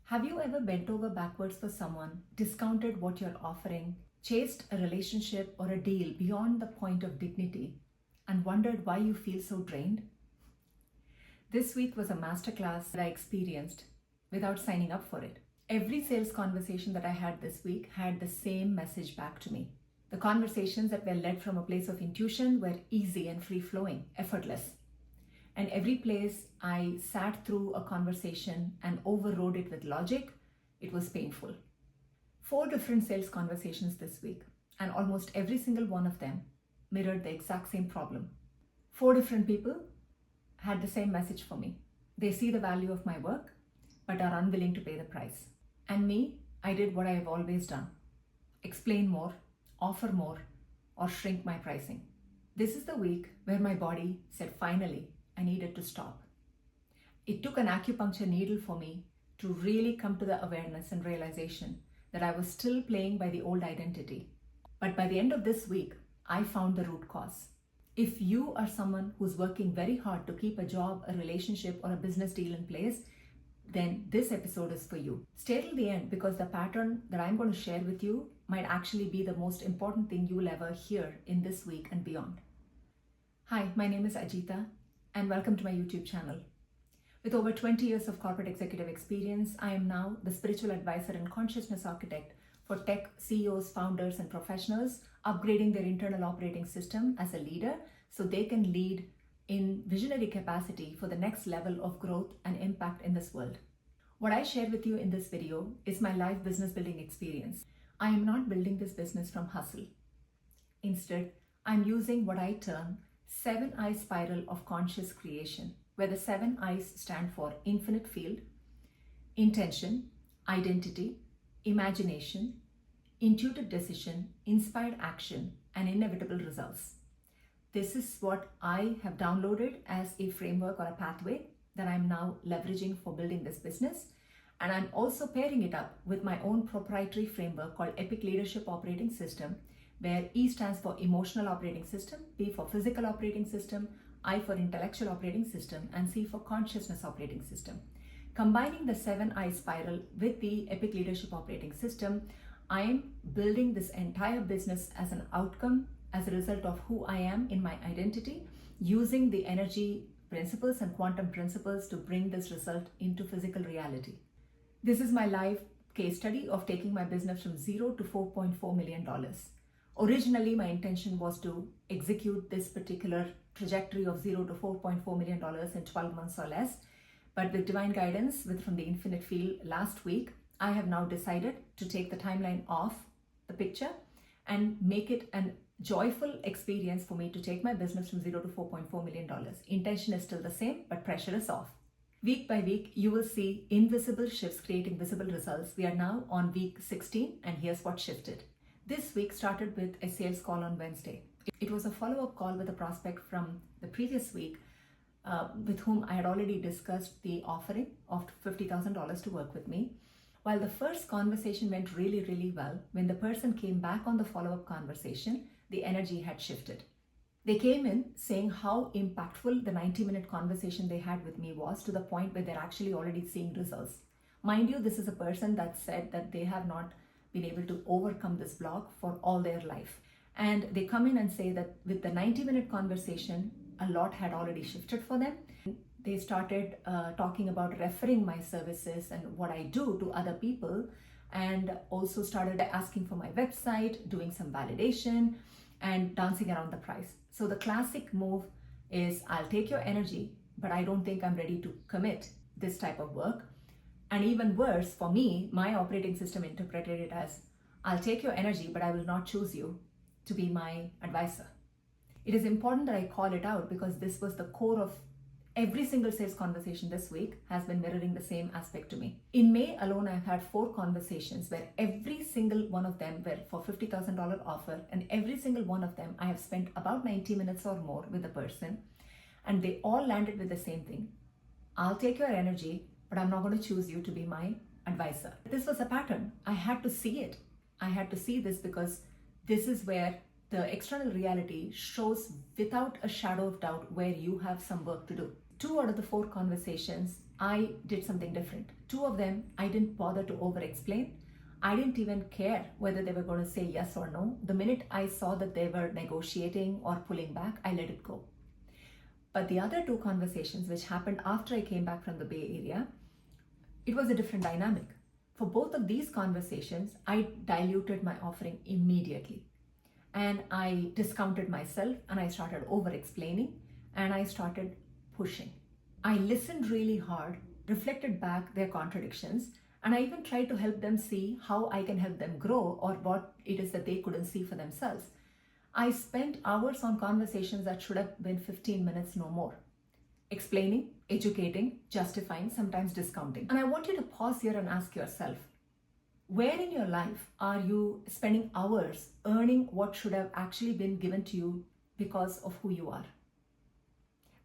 Have you ever bent over backwards for someone, discounted what you're offering, chased a relationship or a deal beyond the point of dignity, and wondered why you feel so drained? This week was a masterclass that I experienced without signing up for it. Every sales conversation that I had this week had the same message back to me. The conversations that were led from a place of intuition were easy and free-flowing, effortless. And every place I sat through a conversation and overrode it with logic, it was painful. 4 different sales conversations this week, and almost every single one of them mirrored the exact same problem. 4 different people had the same message for me. They see the value of my work, but are unwilling to pay the price. And me, I did what I have always done. Explain more, offer more, or shrink my pricing. This is the week where my body said, finally, I needed to stop. It took an acupuncture needle for me to really come to the awareness and realization that I was still playing by the old identity. But by the end of this week, I found the root cause. If you are someone who's working very hard to keep a job, a relationship, or a business deal in place, then this episode is for you. Stay till the end because the pattern that I'm going to share with you might actually be the most important thing you will ever hear in this week and beyond. Hi, my name is Ajita, and welcome to my YouTube channel. With over 20 years of corporate executive experience, I am now the spiritual advisor and consciousness architect for tech CEOs, founders, and professionals upgrading their internal operating system as a leader so they can lead in visionary capacity for the next level of growth and impact in this world. What I share with you in this video is my live business building experience. I am not building this business from hustle. Instead, I'm using what I term 7-eye spiral of conscious creation, where the 7 eyes stand for infinite field, intention, identity, imagination, intuitive decision, inspired action, and inevitable results. This is what I have downloaded as a framework or a pathway that I'm now leveraging for building this business. And I'm also pairing it up with my own proprietary framework called Epic Leadership Operating System, where E stands for emotional operating system, P for physical operating system, I for intellectual operating system, and C for consciousness operating system. Combining the 7-eye spiral with the Epic Leadership Operating System, I am building this entire business as an outcome, as a result of who I am in my identity, using the energy principles and quantum principles to bring this result into physical reality. This is my live case study of taking my business from $0 to $4.4 million. Originally, my intention was to execute this particular trajectory of $0 to $4.4 million in 12 months or less. But with divine guidance from the infinite field last week, I have now decided to take the timeline off the picture and make it an joyful experience for me to take my business from $0 to $4.4 million. Intention is still the same, but pressure is off. Week by week, you will see invisible shifts creating visible results. We are now on week 16, and here's what shifted. This week started with a sales call on Wednesday. It was a follow-up call with a prospect from the previous week with whom I had already discussed the offering of $50,000 to work with me. While the first conversation went really, really well, when the person came back on the follow-up conversation, the energy had shifted. They came in saying how impactful the 90-minute conversation they had with me was, to the point where they're actually already seeing results. Mind you, this is a person that said that they have not been able to overcome this block for all their life. And they come in and say that with the 90-minute conversation, a lot had already shifted for them. They started talking about referring my services and what I do to other people, and also started asking for my website, doing some validation, and dancing around the price. So the classic move is, I'll take your energy, but I don't think I'm ready to commit this type of work. And even worse, for me, my operating system interpreted it as, I'll take your energy, but I will not choose you to be my advisor. It is important that I call it out because this was the core of every single sales conversation this week has been mirroring the same aspect to me. In May alone, I've had 4 conversations where every single one of them were for $50,000 offer, and every single one of them I have spent about 90 minutes or more with the person, and they all landed with the same thing. I'll take your energy, but I'm not going to choose you to be my advisor. This was a pattern. I had to see it. I had to see this because this is where the external reality shows without a shadow of doubt where you have some work to do. 2 out of the 4 conversations I did something different. Two of them, I didn't bother to over explain. I didn't even care whether they were going to say yes or no. The minute I saw that they were negotiating or pulling back, I let it go. But the other two conversations, which happened after I came back from the Bay Area, it was a different dynamic. For both of these conversations, I diluted my offering immediately. And I discounted myself and I started over explaining and I started pushing. I listened really hard, reflected back their contradictions, and I even tried to help them see how I can help them grow or what it is that they couldn't see for themselves. I spent hours on conversations that should have been 15 minutes, no more. Explaining, educating, justifying, sometimes discounting. And I want you to pause here and ask yourself, where in your life are you spending hours earning what should have actually been given to you because of who you are?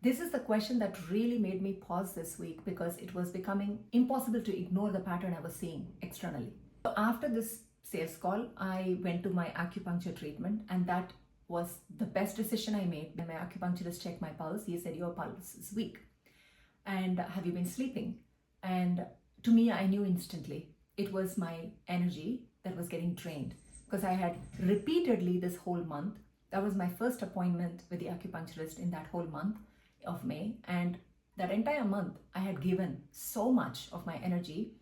This is the question that really made me pause this week because it was becoming impossible to ignore the pattern I was seeing externally. So after this sales call, I went to my acupuncture treatment, and that was the best decision I made. When my acupuncturist checked my pulse, he said, your pulse is weak. And have you been sleeping? And to me, I knew instantly it was my energy that was getting drained because I had repeatedly this whole month. That was my first appointment with the acupuncturist in that whole month of May. And that entire month, I had given so much of my energy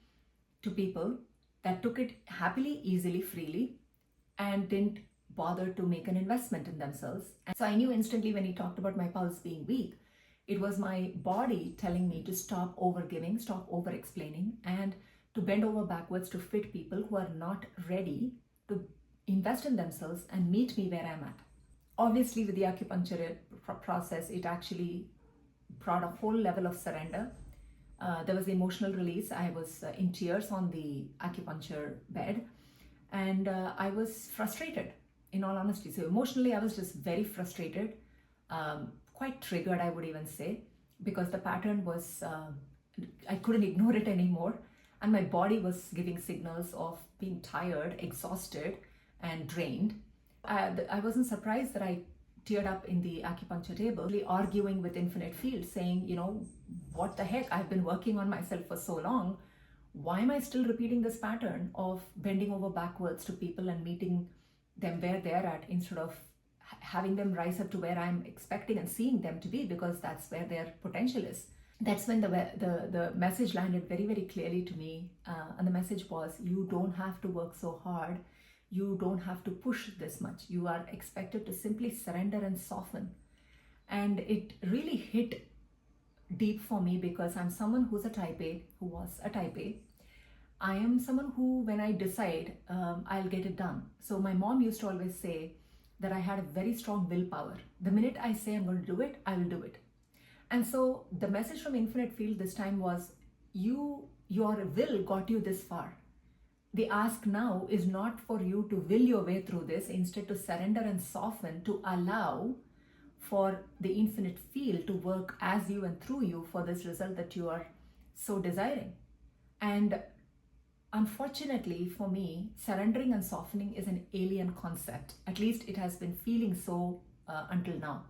to people that took it happily, easily, freely, and didn't bother to make an investment in themselves. And so I knew instantly when he talked about my pulse being weak, it was my body telling me to stop over giving, stop over explaining, and to bend over backwards to fit people who are not ready to invest in themselves and meet me where I'm at. Obviously, with the acupuncture process, it actually brought a whole level of surrender. There was emotional release. I was in tears on the acupuncture bed, and I was frustrated, in all honesty. So emotionally, I was just very frustrated, quite triggered, I would even say, because the pattern was, I couldn't ignore it anymore. And my body was giving signals of being tired, exhausted, and drained. I wasn't surprised that I teared up in the acupuncture table, really arguing with Infinite Field, saying, what the heck? I've been working on myself for so long. Why am I still repeating this pattern of bending over backwards to people and meeting them where they're at instead of having them rise up to where I'm expecting and seeing them to be, because that's where their potential is. That's when the message landed very, very clearly to me. And the message was, you don't have to work so hard. You don't have to push this much. You are expected to simply surrender and soften. And it really hit deep for me because I'm someone who's a type A, who was a type A. I am someone who, when I decide, I'll get it done. So my mom used to always say that I had a very strong willpower. The minute I say I'm going to do it, I will do it. And so the message from Infinite Field this time was, your will got you this far. The ask now is not for you to will your way through this, instead to surrender and soften, to allow for the Infinite Field to work as you and through you for this result that you are so desiring. And unfortunately for me, surrendering and softening is an alien concept. At least it has been feeling so until now.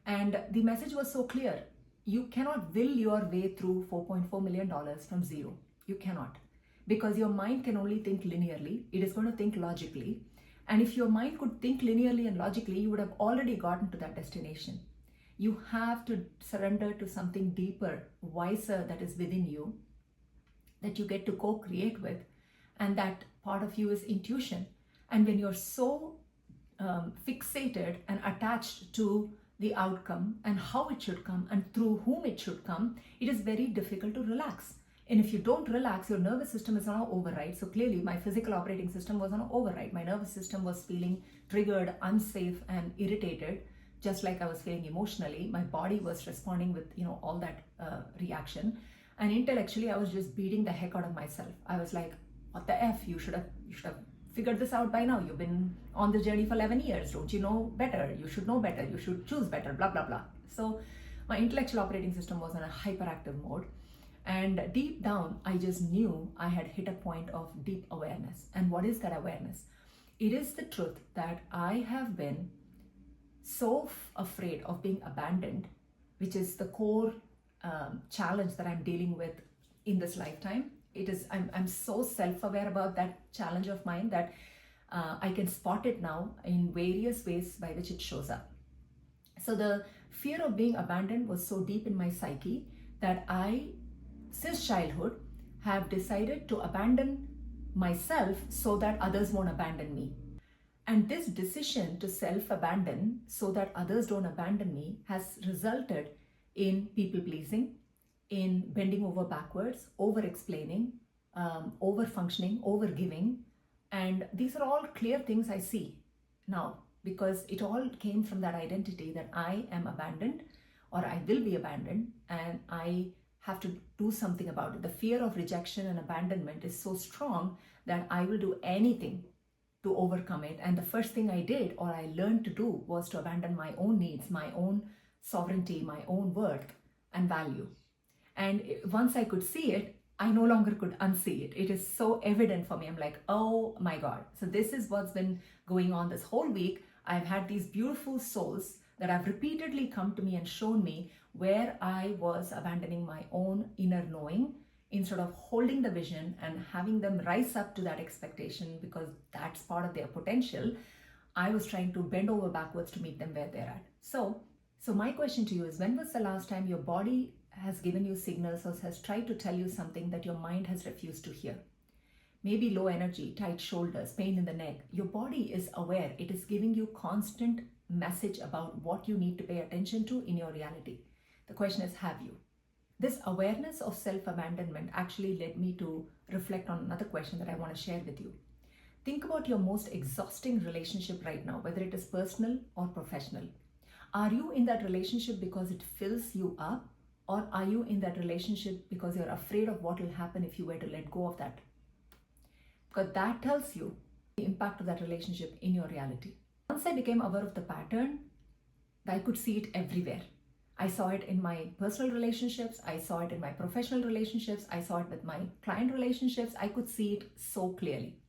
And the message was so clear. You cannot will your way through $4.4 million from zero. You cannot. Because your mind can only think linearly. It is going to think logically. And if your mind could think linearly and logically, you would have already gotten to that destination. You have to surrender to something deeper, wiser, that is within you, that you get to co-create with. And that part of you is intuition. And when you're so fixated and attached to the outcome and how it should come and through whom it should come, it is very difficult to relax. And if you don't relax, your nervous system is on an override. So clearly my physical operating system was on an override. My nervous system was feeling triggered, unsafe, and irritated, just like I was feeling emotionally. My body was responding with, all that reaction. And intellectually, I was just beating the heck out of myself. I was like, what the F? You should have figured this out by now. You've been on the journey for 11 years. Don't you know better? You should know better. You should choose better, blah, blah, blah. So my intellectual operating system was on a hyperactive mode. And deep down, I just knew I had hit a point of deep awareness. And what is that awareness? It is the truth that I have been so afraid of being abandoned, which is the core challenge that I'm dealing with in this lifetime. I'm so self-aware about that challenge of mine that I can spot it now in various ways by which it shows up. So the fear of being abandoned was so deep in my psyche that I, since childhood, have decided to abandon myself so that others won't abandon me. And this decision to self-abandon so that others don't abandon me has resulted in people-pleasing, in bending over backwards, over-explaining, over-functioning, over-giving. And these are all clear things I see now, because it all came from that identity that I am abandoned or I will be abandoned and I have to do something about it. The fear of rejection and abandonment is so strong that I will do anything to overcome it. And the first thing I did or I learned to do was to abandon my own needs, my own sovereignty, my own worth and value. And once I could see it, I no longer could unsee it. It is so evident for me. I'm like, oh my God. So this is what's been going on this whole week. I've had these beautiful souls that have repeatedly come to me and shown me where I was abandoning my own inner knowing instead of holding the vision and having them rise up to that expectation, because that's part of their potential. I was trying to bend over backwards to meet them where they're at. So my question to you is, when was the last time your body has given you signals or has tried to tell you something that your mind has refused to hear? Maybe low energy, tight shoulders, pain in the neck. Your body is aware. It is giving you constant message about what you need to pay attention to in your reality. The question is, have you? This awareness of self-abandonment actually led me to reflect on another question that I want to share with you. Think about your most exhausting relationship right now, whether it is personal or professional. Are you in that relationship because it fills you up, or are you in that relationship because you're afraid of what will happen if you were to let go of that? Because that tells you the impact of that relationship in your reality. Once I became aware of the pattern, I could see it everywhere. I saw it in my personal relationships. I saw it in my professional relationships. I saw it with my client relationships. I could see it so clearly.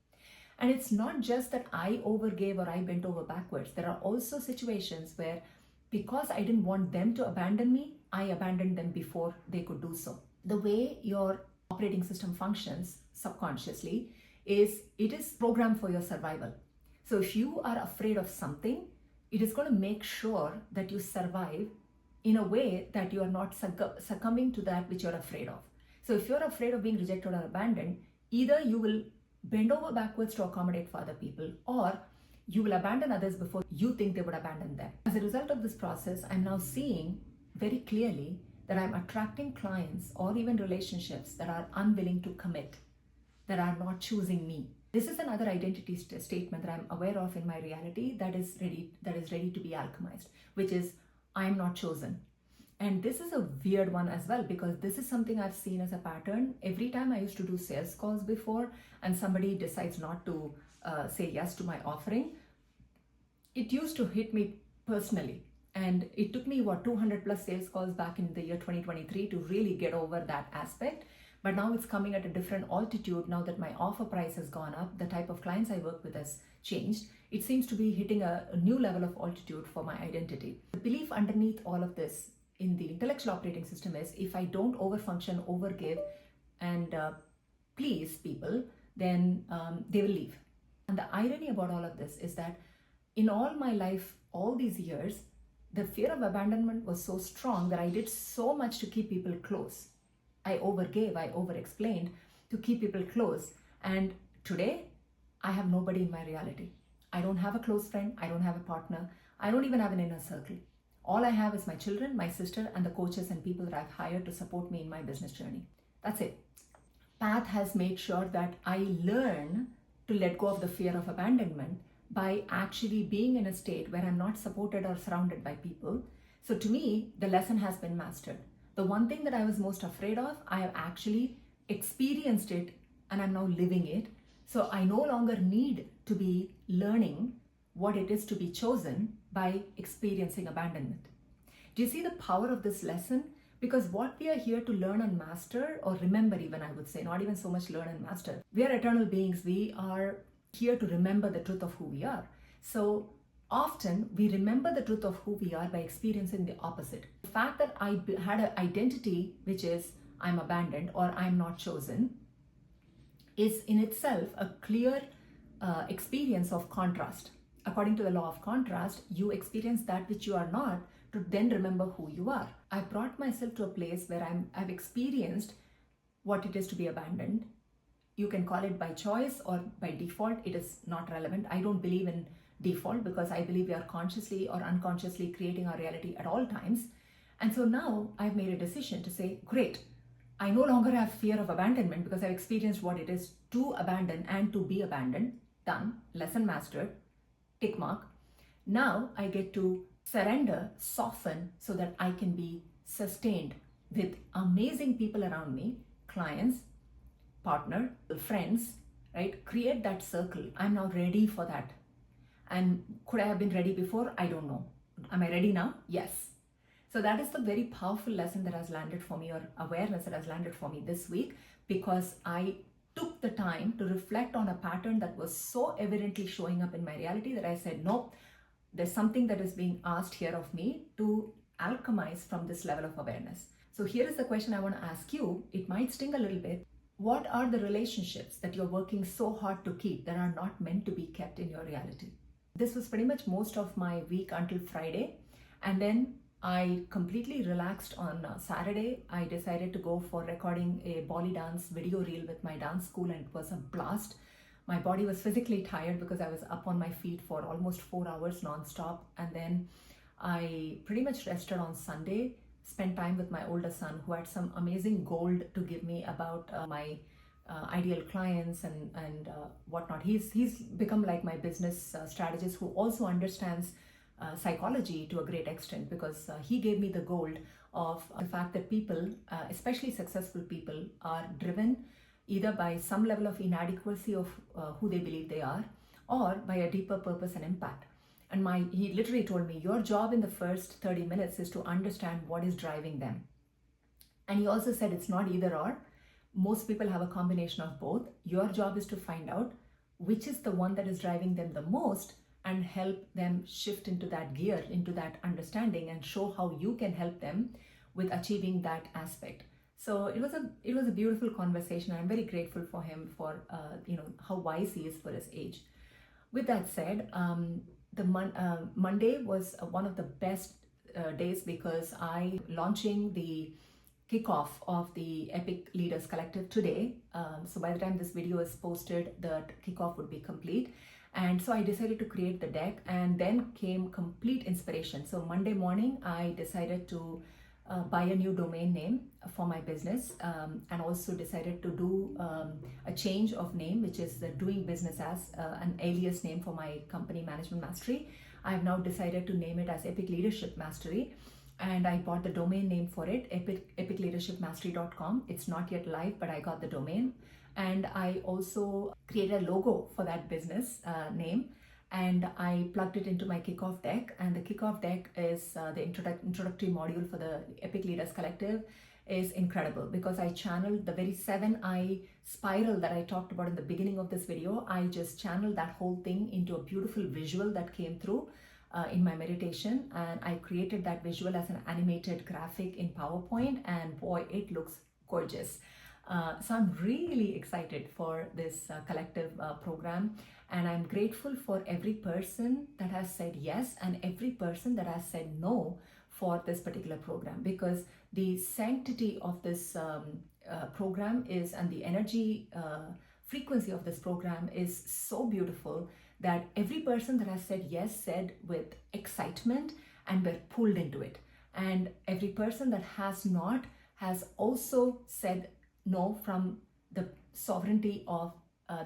And it's not just that I overgave or I bent over backwards. There are also situations where, because I didn't want them to abandon me, I abandoned them before they could do so. The way your operating system functions subconsciously is, it is programmed for your survival. So if you are afraid of something, it is going to make sure that you survive in a way that you are not succumbing to that which you're afraid of. So if you're afraid of being rejected or abandoned, either you will bend over backwards to accommodate for other people, or you will abandon others before you think they would abandon them. As a result of this process, I'm now seeing very clearly that I'm attracting clients or even relationships that are unwilling to commit, that are not choosing me. This is another identity statement that I'm aware of in my reality that is ready to be alchemized, which is, I'm not chosen. And this is a weird one as well, because this is something I've seen as a pattern. Every time I used to do sales calls before and somebody decides not to say yes to my offering, it used to hit me personally. And it took me 200 plus sales calls back in the year 2023 to really get over that aspect. But now it's coming at a different altitude. Now that my offer price has gone up, the type of clients I work with has changed. It seems to be hitting a new level of altitude for my identity. The belief underneath all of this in the intellectual operating system is, if I don't overfunction, overgive, and please people, then they will leave. And the irony about all of this is that in all my life, all these years, the fear of abandonment was so strong that I did so much to keep people close. I overgave, I over-explained to keep people close. And today, I have nobody in my reality. I don't have a close friend. I don't have a partner. I don't even have an inner circle. All I have is my children, my sister, and the coaches and people that I've hired to support me in my business journey. That's it. Path has made sure that I learn to let go of the fear of abandonment by actually being in a state where I'm not supported or surrounded by people. So to me, the lesson has been mastered. The one thing that I was most afraid of, I have actually experienced it and I'm now living it. So I no longer need to be learning what it is to be chosen by experiencing abandonment. Do you see the power of this lesson? Because what we are here to learn and master, or remember even, I would say, not even so much learn and master. We are eternal beings. We are here to remember the truth of who we are. So often we remember the truth of who we are by experiencing the opposite. The fact that I had an identity which is I'm abandoned or I'm not chosen is in itself a clear experience of contrast. According to the law of contrast, you experience that which you are not to then remember who you are. I brought myself to a place where I've experienced what it is to be abandoned. You can call it by choice or by default. It is not relevant. I don't believe in default because I believe we are consciously or unconsciously creating our reality at all times. And so now I've made a decision to say, great, I no longer have fear of abandonment because I've experienced what it is to abandon and to be abandoned. Done, lesson mastered, tick mark. Now I get to surrender, soften so that I can be sustained with amazing people around me, clients, partner, friends, right? Create that circle. I'm now ready for that. And could I have been ready before? I don't know. Am I ready now? Yes. So that is the very powerful lesson that has landed for me, or awareness that has landed for me this week, because I took the time to reflect on a pattern that was so evidently showing up in my reality that I said, nope, there's something that is being asked here of me to alchemize from this level of awareness. So here is the question I want to ask you. It might sting a little bit. What are the relationships that you're working so hard to keep that are not meant to be kept in your reality? This was pretty much most of my week until Friday. And then I completely relaxed on Saturday. I decided to go for recording a Bolly dance video reel with my dance school, and it was a blast. My body was physically tired because I was up on my feet for almost 4 hours nonstop. And then I pretty much rested on Sunday, spent time with my older son who had some amazing gold to give me about my ideal clients and whatnot. He's become like my business strategist who also understands psychology to a great extent, because he gave me the gold of the fact that people, especially successful people, are driven either by some level of inadequacy of who they believe they are, or by a deeper purpose and impact. And he literally told me, your job in the first 30 minutes is to understand what is driving them. And he also said it's not either or. Most people have a combination of both. Your job is to find out which is the one that is driving them the most and help them shift into that gear, into that understanding, and show how you can help them with achieving that aspect. So it was a beautiful conversation. I'm very grateful for him for how wise he is for his age. With that said, Monday was one of the best days because I launching the kickoff of the Epic Leaders Collective today. So by the time this video is posted, the kickoff would be complete. And so I decided to create the deck, and then came complete inspiration. So Monday morning, I decided to buy a new domain name for my business, and also decided to do a change of name, which is the doing business as an alias name for my company, Management Mastery. I have now decided to name it as Epic Leadership Mastery, and I bought the domain name for it, epicleadershipmastery.com. It's not yet live, but I got the domain. And I also created a logo for that business name, and I plugged it into my kickoff deck. And the kickoff deck is the introductory module for the Epic Leaders Collective is incredible, because I channeled the very 7-eye spiral that I talked about in the beginning of this video. I just channeled that whole thing into a beautiful visual that came through in my meditation, and I created that visual as an animated graphic in PowerPoint, and boy, it looks gorgeous. So I'm really excited for this collective program, and I'm grateful for every person that has said yes and every person that has said no for this particular program, because the sanctity of this program is, and the energy frequency of this program is so beautiful that every person that has said yes said with excitement and were pulled into it. And every person that has not has also said no from the sovereignty of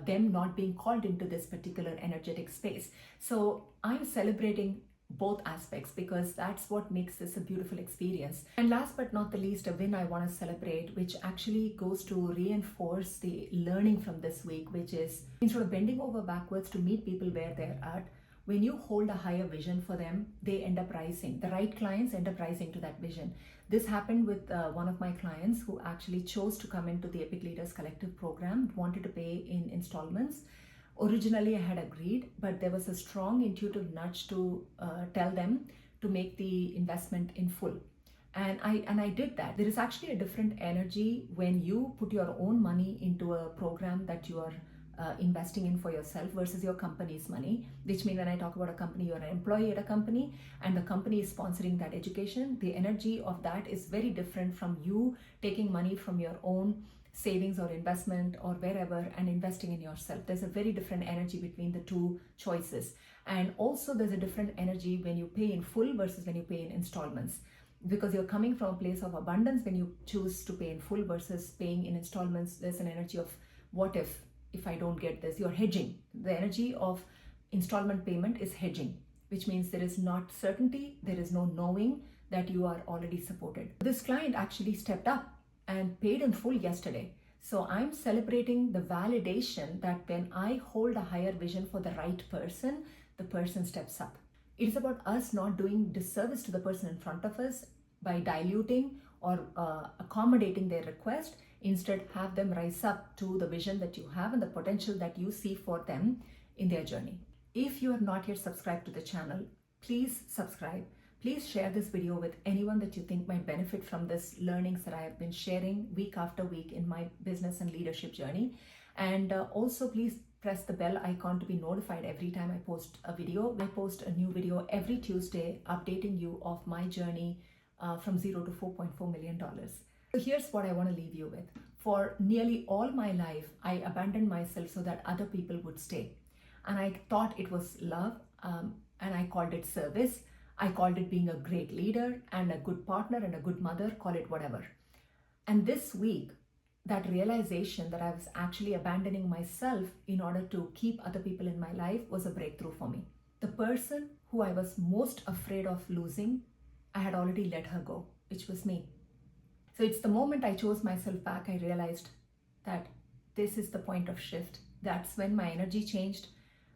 them not being called into this particular energetic space. So I'm celebrating both aspects, because that's what makes this a beautiful experience. And last but not the least, a win I want to celebrate, which actually goes to reinforce the learning from this week, which is instead of bending over backwards to meet people where they're at, when you hold a higher vision for them, they end up rising. The right clients end up rising to that vision. This happened with one of my clients who actually chose to come into the Epic Leaders Collective program, wanted to pay in installments. Originally, I had agreed, but there was a strong intuitive nudge to tell them to make the investment in full. And I did that. There is actually a different energy when you put your own money into a program that you are investing in for yourself versus your company's money. Which means when I talk about a company, you're an employee at a company and the company is sponsoring that education. The energy of that is very different from you taking money from your own savings or investment or wherever and investing in yourself. There's a very different energy between the two choices. And also there's a different energy when you pay in full versus when you pay in installments, because you're coming from a place of abundance when you choose to pay in full versus paying in installments. There's an energy of what if I don't get this. You're hedging. The energy of installment payment is hedging, which means there is not certainty, there is no knowing that you are already supported. This client actually stepped up and paid in full yesterday. So I'm celebrating the validation that when I hold a higher vision for the right person, the person steps up. It is about us not doing disservice to the person in front of us by diluting or accommodating their request. Instead, have them rise up to the vision that you have and the potential that you see for them in their journey. If you have not yet subscribed to the channel, please subscribe. Please share this video with anyone that you think might benefit from this learnings that I have been sharing week after week in my business and leadership journey. And also please press the bell icon to be notified every time I post a video. I post a new video every Tuesday updating you of my journey from $0 to $4.4 million. So here's what I want to leave you with. For nearly all my life, I abandoned myself so that other people would stay. And I thought it was love, and I called it service. I called it being a great leader and a good partner and a good mother, call it whatever. And this week, that realization that I was actually abandoning myself in order to keep other people in my life was a breakthrough for me. The person who I was most afraid of losing, I had already let her go, which was me. So it's the moment I chose myself back, I realized that this is the point of shift. That's when my energy changed.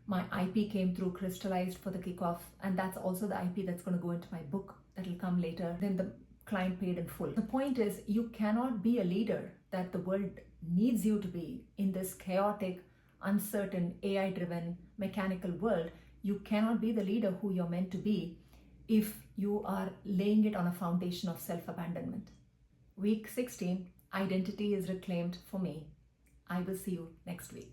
My IP came through crystallized for the kickoff, and that's also the IP that's going to go into my book that will come later. Then the client paid in full. The point is, you cannot be a leader that the world needs you to be in this chaotic, uncertain, AI-driven, mechanical world. You cannot be the leader who you're meant to be if you are laying it on a foundation of self-abandonment. Week 16, identity is reclaimed for me. I will see you next week.